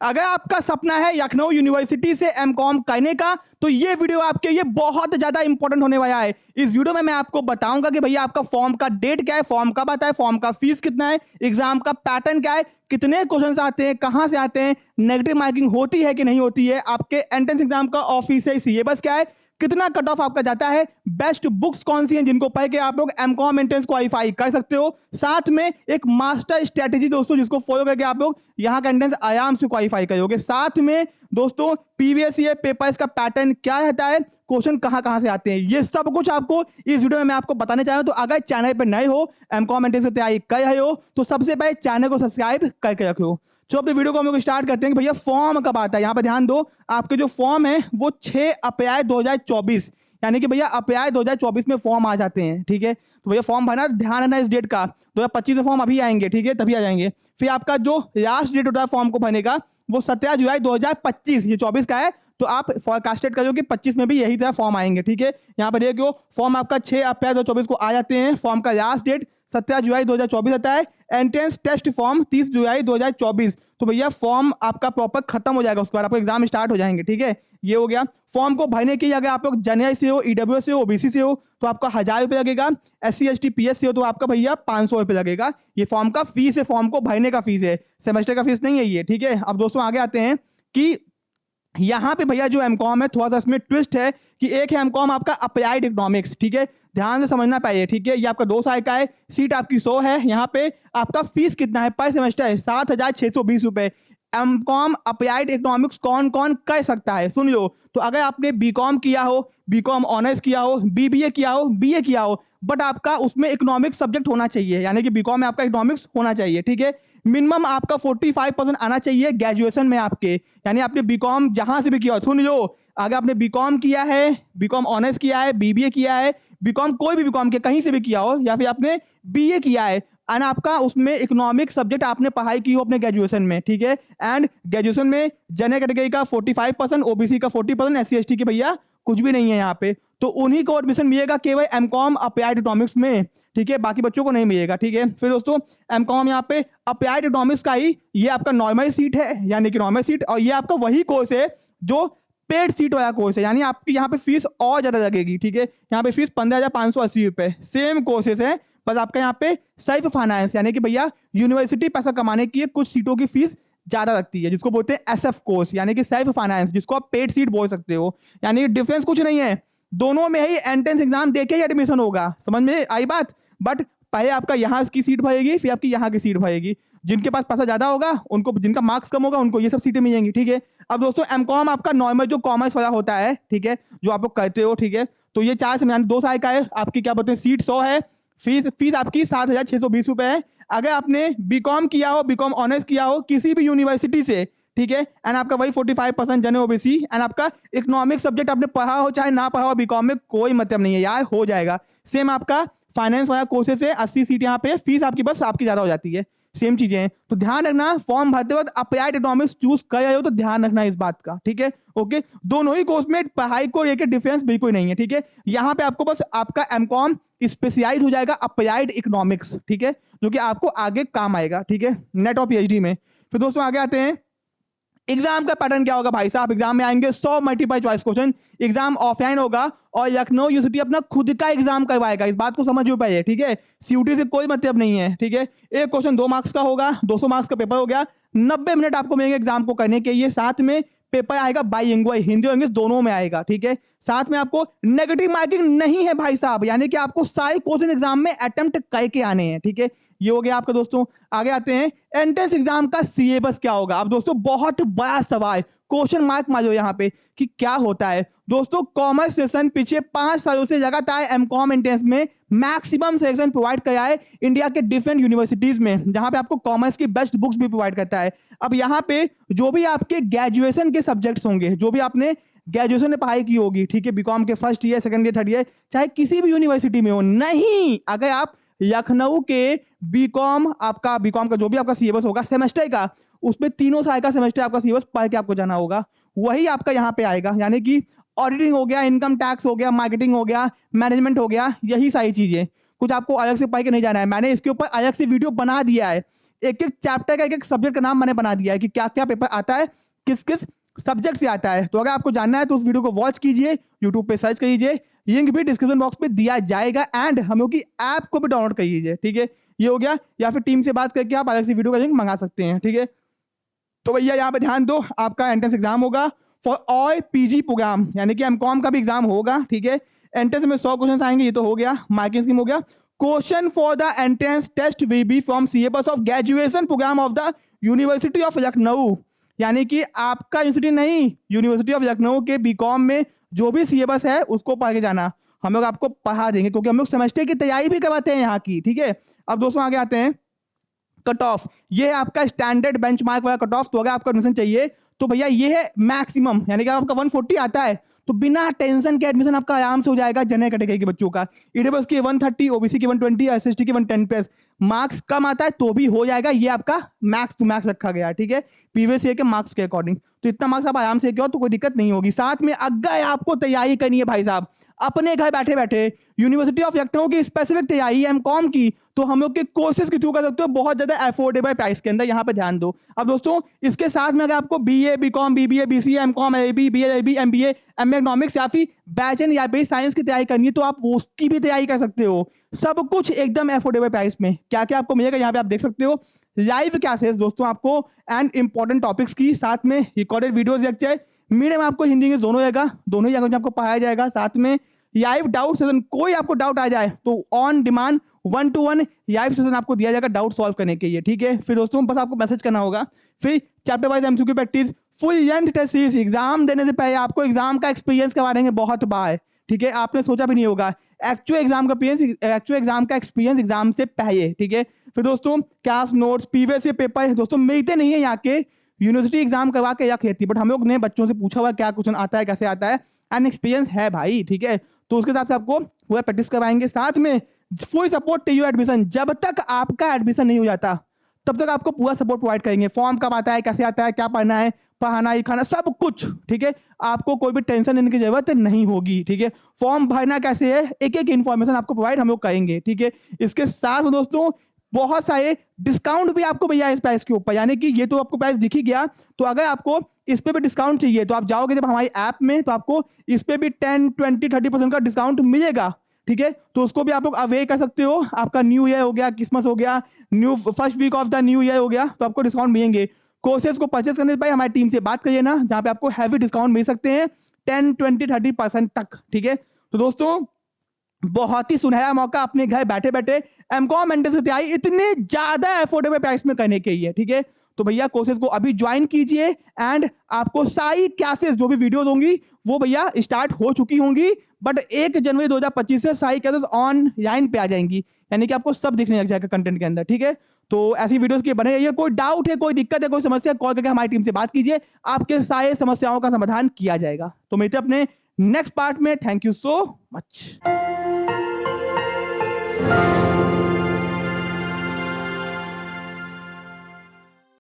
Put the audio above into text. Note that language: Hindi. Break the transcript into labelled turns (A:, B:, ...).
A: अगर आपका सपना है लखनऊ यूनिवर्सिटी से एमकॉम करने का, तो ये वीडियो आपके लिए बहुत ज्यादा इंपॉर्टेंट होने वाला है। इस वीडियो में मैं आपको बताऊंगा कि भैया आपका फॉर्म का डेट क्या है, फॉर्म कब आता है, फॉर्म का फीस कितना है, एग्जाम का पैटर्न क्या है, कितने क्वेश्चन आते हैं, कहां से आते हैं, नेगेटिव मार्किंग होती है कि नहीं होती है, आपके एंट्रेंस एग्जाम का ऑफिशियल सिलेबस क्या है, कितना कट ऑफ आपका जाता है, बेस्ट बुक्स कौन सी हैं जिनको पढ़ के आप लोग एमकॉम एंट्रेंस क्वालिफाई कर सकते हो, साथ में एक मास्टर स्ट्रेटेजी दोस्तों जिसको फॉलो करके आप लोग यहाँ का एंट्रेंस आराम से क्वालिफाई करोगे। साथ में दोस्तों प्रीवियस ईयर पेपर्स का पैटर्न क्या रहता है, क्वेश्चन कहां से आते हैं, ये सब कुछ आपको इस वीडियो में मैं आपको बताने चाह रहा हूं। तो अगर चैनल पर नए हो, एमकॉम एंट्रेंस की तैयारी कर रहे हो, तो सबसे पहले चैनल को सब्सक्राइब करके रखो। चलो अपने वीडियो को हम लोग स्टार्ट करते हैं कि भैया फॉर्म कब आता है। यहाँ पर ध्यान दो, आपके जो फॉर्म है वो 6 अप्रैल 2024, यानी कि भैया अप्रैल 2024 में फॉर्म आ जाते हैं। ठीक है, तो भैया फॉर्म भरना, ध्यान रखना इस डेट का। 2025 में फॉर्म अभी आएंगे, ठीक है, तभी आ जाएंगे। फिर आपका जो लास्ट डेट होता है फॉर्म को भरने का, वो 17 जुलाई 2025, ये 24 का है, तो आप फोरकास्टेड करो कि 25 में भी यही तरह फॉर्म आएंगे। ठीक है, यहाँ पर देखिए फॉर्म आपका 6 अप्रैल 2024 को आ जाते हैं। फॉर्म का लास्ट डेट 17 जुलाई 2024 आता है। एंट्रेंस टेस्ट फॉर्म 30 जुलाई 2024। तो भैया फॉर्म आपका प्रॉपर खत्म हो जाएगा, उसके बाद आपको एग्जाम स्टार्ट हो जाएंगे। ठीक है, ये हो गया। फॉर्म को भरने के लिए अगर आप लोग जनरल से हो, ईडब्ल्यू से हो, ओबीसी से हो, तो आपका 1000 रुपये लगेगा। SC ST PS से हो तो आपका भैया 500 रुपये लगेगा। ये फॉर्म का फीस है, फॉर्म को भरने का फीस है, सेमेस्टर का फीस नहीं है ये। ठीक है, अब दोस्तों आगे आते हैं कि यहाँ पे भैया जो एमकॉम है, थोड़ा सा इसमें ट्विस्ट है कि एक है एमकॉम आपका अप्लाइड इकोनॉमिक्स। ठीक है, ध्यान से समझना पाइए। ठीक है, ये आपका 2 साल का है, सीट आपकी 100 है। यहाँ पे आपका फीस कितना है पर सेमेस्टर है, 7,620 रुपए। एमकॉम अप्लाइड इकोनॉमिक्स कौन कौन कर सकता है सुन लो। तो अगर आपने बीकॉम किया हो, बीकॉम ऑनर्स किया हो, बीबीए किया हो, बीए किया हो, बट आपका उसमें इकोनॉमिक्स सब्जेक्ट होना चाहिए, यानी कि बीकॉम में आपका इकोनॉमिक्स होना चाहिए। ठीक है, मिनिमम आपका 45% आना चाहिए ग्रेजुएशन में आपके, यानी आपने बीकॉम जहां से भी किया हो। सुन लो, अगर आपने बीकॉम किया है, बीकॉम ऑनर्स किया है, बीबीए किया है, बीकॉम कोई भी बीकॉम के कहीं से भी किया हो, या फिर आपने बीए किया है एंड आपका उसमें इकोनॉमिक सब्जेक्ट आपने पढ़ाई की हो अपने ग्रेजुएशन में। ठीक है, एंड ग्रेजुएशन में जनरल कैटेगरी का 45%, ओबीसी का 40%, SC ST के भैया कुछ भी नहीं है यहाँ पे, तो उन्हीं को एडमिशन मिलेगा केवल एमकॉम अप्लाइड इकोनॉमिक्स में। ठीक है, बाकी बच्चों को नहीं मिलेगा। ठीक है, फिर दोस्तों एमकॉम यहाँ पे अप्लाइड इकोनॉमिक्स का ही ये आपका नॉर्मल सीट है, यानी कि नॉर्मल सीट, और ये आपका वही कोर्स है जो पेड सीट वाला कोर्स है, यानी आपकी यहाँ पे फीस और ज्यादा लगेगी। ठीक है, यहाँ पे फीस 15,580 रुपए, सेम कोर्सेज है, बस आपका यहाँ पे सेल्फ फाइनेंस, यानी कि भैया यूनिवर्सिटी पैसा कमाने की कुछ सीटों की फीस ज्यादा लगती है, जिसको बोलते हैं SF कोर्स, यानी कि सेल्फ फाइनेंस, जिसको आप पेड सीट बोल सकते हो। यानी डिफरेंस कुछ नहीं है, दोनों में ही एंट्रेंस एग्जाम देके ही एडमिशन होगा। समझ में आई बात? बट पहले आपका यहाँ की सीट भरेगी, फिर आपकी यहाँ की सीट भरेगी। जिनके पास पैसा ज्यादा होगा उनको, जिनका मार्क्स कम होगा उनको ये सब सीटें मिलेंगी। ठीक है, अब दोस्तों एमकॉम आपका नॉर्मल जो कॉमर्स वाला होता है, ठीक है, जो आप लोग करते हो, ठीक है, तो ये 4 से 2 साल का है। आपकी क्या बोलते हैं, सीट 100 है, फीस आपकी 7,620 रुपए है। अगर आपने बीकॉम किया हो, बीकॉम ऑनर्स किया हो किसी भी यूनिवर्सिटी से, ठीक है, एंड आपका वही 45% जनरल ओबीसी, एंड आपका इकोनॉमिक सब्जेक्ट आपने पढ़ा हो चाहे ना पढ़ा हो, बीकॉम में कोई मतलब नहीं है यार, हो जाएगा। सेम आपका फाइनेंस वाला कोर्सेज है, 80 सीट यहाँ पे, फीस आपकी बस आपकी ज्यादा हो जाती है, सेम चीजें हैं। तो ध्यान रखना, फॉर्म भरते वक्त अप्लाइड इकोनॉमिक्स चूज कर रहे हो तो ध्यान रखना इस बात का। ठीक है, ओके, दोनों ही कोर्स में पढ़ाई को लेकर डिफरेंस बिल्कुल नहीं है। ठीक है, यहाँ पे आपको बस आपका एमकॉम स्पेशलाइज हो जाएगा अप्लाइड इकोनॉमिक्स, ठीक है, जो कि आपको आगे काम आएगा। ठीक है, नेट और PhD में। फिर दोस्तों आगे आते हैं, एग्जाम का पैटर्न क्या होगा भाई साहब। एग्जाम में आएंगे 100 multiple choice question, exam offline होगा और लखनऊ यूनिवर्सिटी अपना खुद का एग्जाम करवाएगा, इस बात को समझ पाइए। ठीक है, CUT से कोई मतलब नहीं है। ठीक है, एक क्वेश्चन 2 मार्क्स का होगा, 200 मार्क्स का पेपर हो गया, 90 मिनट आपको मिलेंगे एग्जाम को करने के लिए। साथ में पेपर आएगा बाइलिंगुअल, हिंदी और इंग्लिश दोनों में आएगा। ठीक है, साथ में आपको नेगेटिव मार्किंग नहीं है भाई साहब, यानी कि आपको सारे क्वेश्चन एग्जाम में अटेम्प्ट करके आने हैं। ठीक है, ये हो गया आपका दोस्तों। आगे आते हैं, एंट्रेंस एग्जाम का सिलेबस क्या होगा। अब दोस्तों बहुत बड़ा सवाल, क्वेश्चन मार्क मारो यहाँ पे कि क्या होता है। दोस्तों कॉमर्स सेशन पिछले 5 सालों से लगातार एमकॉम एंट्रेंस में मैक्सिमम सेक्शन प्रोवाइड कराया है इंडिया के डिफरेंट यूनिवर्सिटीज में, जहां पे आपको कॉमर्स की बेस्ट बुक्स भी प्रोवाइड करता है। अब यहाँ पे जो भी आपके ग्रेजुएशन के सब्जेक्ट्स होंगे, जो भी आपने ग्रेजुएशन में पढ़ाई की होगी, ठीक है, बीकॉम के first year, second year, third year, चाहे किसी भी यूनिवर्सिटी में हो, नहीं, अगर आप लखनऊ के बीकॉम, आपका बीकॉम का जो भी आपका सिलेबस होगा सेमेस्टर का, उसमें 3 साल का सेमेस्टर आपका सिलेबस पढ़ के आपको जाना होगा, वही आपका यहाँ पे आएगा। यानी कि ऑडिटिंग हो गया, इनकम टैक्स हो गया, मार्केटिंग हो गया, मैनेजमेंट हो गया, यही सारी चीजें, कुछ आपको अलग से पढ़ के नहीं जाना है। मैंने इसके ऊपर अलग से वीडियो बना दिया है एक एक चैप्टर का एक एक सब्जेक्ट का नाम मैंने बना दिया है कि क्या क्या पेपर आता है, किस किस सब्जेक्ट से आता है। तो अगर आपको जानना है तो उस वीडियो को वॉच कीजिए, यूट्यूब पे सर्च कीजिए, लिंक भी डिस्क्रिप्शन बॉक्स में दिया जाएगा, एंड हम लोग की ऐप को भी डाउनलोड कीजिए, ठीक है। ये हो गया, या फिर टीम से बात करके आप अलग से वीडियो का लिंक मंगा सकते हैं, ठीक है। तो भैया यहाँ पे ध्यान दो, आपका एंट्रेंस एग्जाम होगा फॉर ऑल पीजी प्रोग्राम, यानी कि एमकॉम का भी एग्जाम होगा, ठीक है। एंट्रेंस में 100 क्वेश्चन आएंगे, ये तो हो गया, मार्किंग स्कीम हो गया। Question for the entrance test will be from syllabus of graduation programme of the university of Lucknow, यानी कि आपका यूनिवर्सिटी नहीं, यूनिवर्सिटी ऑफ लखनऊ के बीकॉम में जो भी सिलेबस है उसको पढ़ के जाना, हम लोग आपको पढ़ा देंगे, क्योंकि हम लोग सेमेस्टर की तैयारी भी करवाते हैं यहाँ की, ठीक है। अब दोस्तों आगे आते हैं, कट ऑफ, ये है आपका स्टैंडर्ड बेंचमार्क वाला कट ऑफ। तो अगर आपको एडमिशन चाहिए तो भैया ये है मैक्सिमम, यानी कि आपका 140 आता है तो बिना टेंशन के एडमिशन आपका आराम से हो जाएगा जनरल कैटेगरी के बच्चों का। ईडब्ल्यूएस की 130, ओबीसी की 120, एसएसटी की 110+। मार्क्स कम आता है तो भी हो जाएगा, ये आपका मैक्स टू मैक्स रखा गया है, ठीक है, प्रीवियस ईयर के मार्क्स के अकॉर्डिंग। तो इतना मार्क्स आप आराम से क्यों, तो कोई दिक्कत नहीं होगी। साथ में अगर आपको तैयारी करनी है भाई साहब अपने घर बैठे बैठे यूनिवर्सिटी ऑफ लखनऊ की स्पेसिफिक तैयारी एमकॉम की, तो हम लोग के कोर्सेज के थ्रू कर सकते हो बहुत ज्यादा अफोर्डेबल प्राइस के अंदर, यहाँ पे ध्यान दो। अब दोस्तों इसके साथ में अगर आपको BA, BCom, BBA, BCA, MCom, LLB, BLLB, MBA, MA economics या फिर बैचलर या बेस साइंस की तैयारी करनी है तो आप उसकी भी तैयारी कर सकते हो, सब कुछ एकदम अफोर्डेबल प्राइस में। क्या क्या आपको मिलेगा यहाँ पे आप देख सकते हो, लाइव क्लासेस दोस्तों आपको एंड इंपॉर्टेंट टॉपिक्स की, साथ में रिकॉर्डेड वीडियोस लेक्चर, मीडियम आपको हिंदी इंग्लिश दोनों रहेगा, दोनों ही लैंग्वेज में आपको पढ़ाया जाएगा। साथ में लाइव डाउट सेशन, कोई आपको डाउट आ जाए तो on demand 1-to-1 live session आपको दिया जाएगा डाउट सॉल्व करने के लिए, ठीक है। फिर दोस्तों बस आपको मैसेज करना होगा। फिर chapter wise MCQ practice, full length test series, exam देने से पहले आपको एग्जाम का एक्सपीरियंस करवा देंगे बहुत बार, ठीक है, आपने सोचा भी नहीं होगा, एक्चुअल एग्जाम का एक्सपीरियंस एग्जाम से पहले, ठीक है। फिर दोस्तों class notes, previous year paper दोस्तों मिलते नहीं है यहाँ के, यूनिवर्सिटी एग्जाम करवा के रख लेती है, बट हम लोग ने बच्चों से पूछा हुआ क्या क्वेश्चन आता है, कैसे आता है, एंड एक्सपीरियंस है भाई, ठीक है। तो उसके हिसाब से आपको पूरा प्रैक्टिस करवाएंगे। साथ में full support to your admission, जब तक आपका एडमिशन नहीं हो जाता तब तक आपको पूरा सपोर्ट प्रोवाइड करेंगे। फॉर्म कब आता है, कैसे आता है, क्या पढ़ना है, पढ़ाना लिखाना सब कुछ, ठीक है। आपको कोई भी टेंशन लेने की जरूरत नहीं होगी, ठीक है। फॉर्म भरना कैसे है, एक एक इन्फॉर्मेशन आपको प्रोवाइड हम लोग करेंगे, ठीक है। इसके साथ में दोस्तों बहुत सारे डिस्काउंट भी आपको भैया इस प्राइस के ऊपर, यानी कि ये तो आपको प्राइस दिख ही गया, तो अगर आपको इस पे भी डिस्काउंट चाहिए तो आप जाओगे जब हमारी ऐप में तो आपको इस पे भी 10, 20, 30% का डिस्काउंट मिलेगा, ठीक है। तो उसको भी आप लोग अवेयर कर सकते हो। आपका न्यू ईयर हो गया, क्रिसमस हो गया, new first week of the new year हो गया, तो आपको डिस्काउंट मिलेंगे। कोर्सेज को परचेस करने से पहले हमारी टीम से बात करिए ना, जहाँ पे आपको हैवी डिस्काउंट मिल सकते हैं 10, 20, 30% तक, ठीक है। तो दोस्तों बहुत ही सुनहरा मौका अपने घर बैठे बैठे एमकॉम एंट्रेंस की तैयारी इतने ज्यादा अफोर्डेबल प्राइस में करने के लिए, ठीक है। तो भैया कोर्सेज को अभी ज्वाइन कीजिए, एंड आपको सारी क्लासेस जो भी वीडियोस होंगी वो भैया स्टार्ट हो चुकी होंगी, बट 1 जनवरी 2025 से सारी क्लासेस ऑनलाइन पे आ जाएंगी, यानी कि आपको सब दिखने लग जाएगा कंटेंट के अंदर, ठीक है। तो ऐसी वीडियोस के बने रहिए। कोई डाउट है, कोई दिक्कत है, कोई समस्या, कॉल करके हमारी टीम से बात कीजिए, आपके सारे समस्याओं का समाधान किया जाएगा। तो मिलते हैं अपने नेक्स्ट पार्ट में। Thank you so much.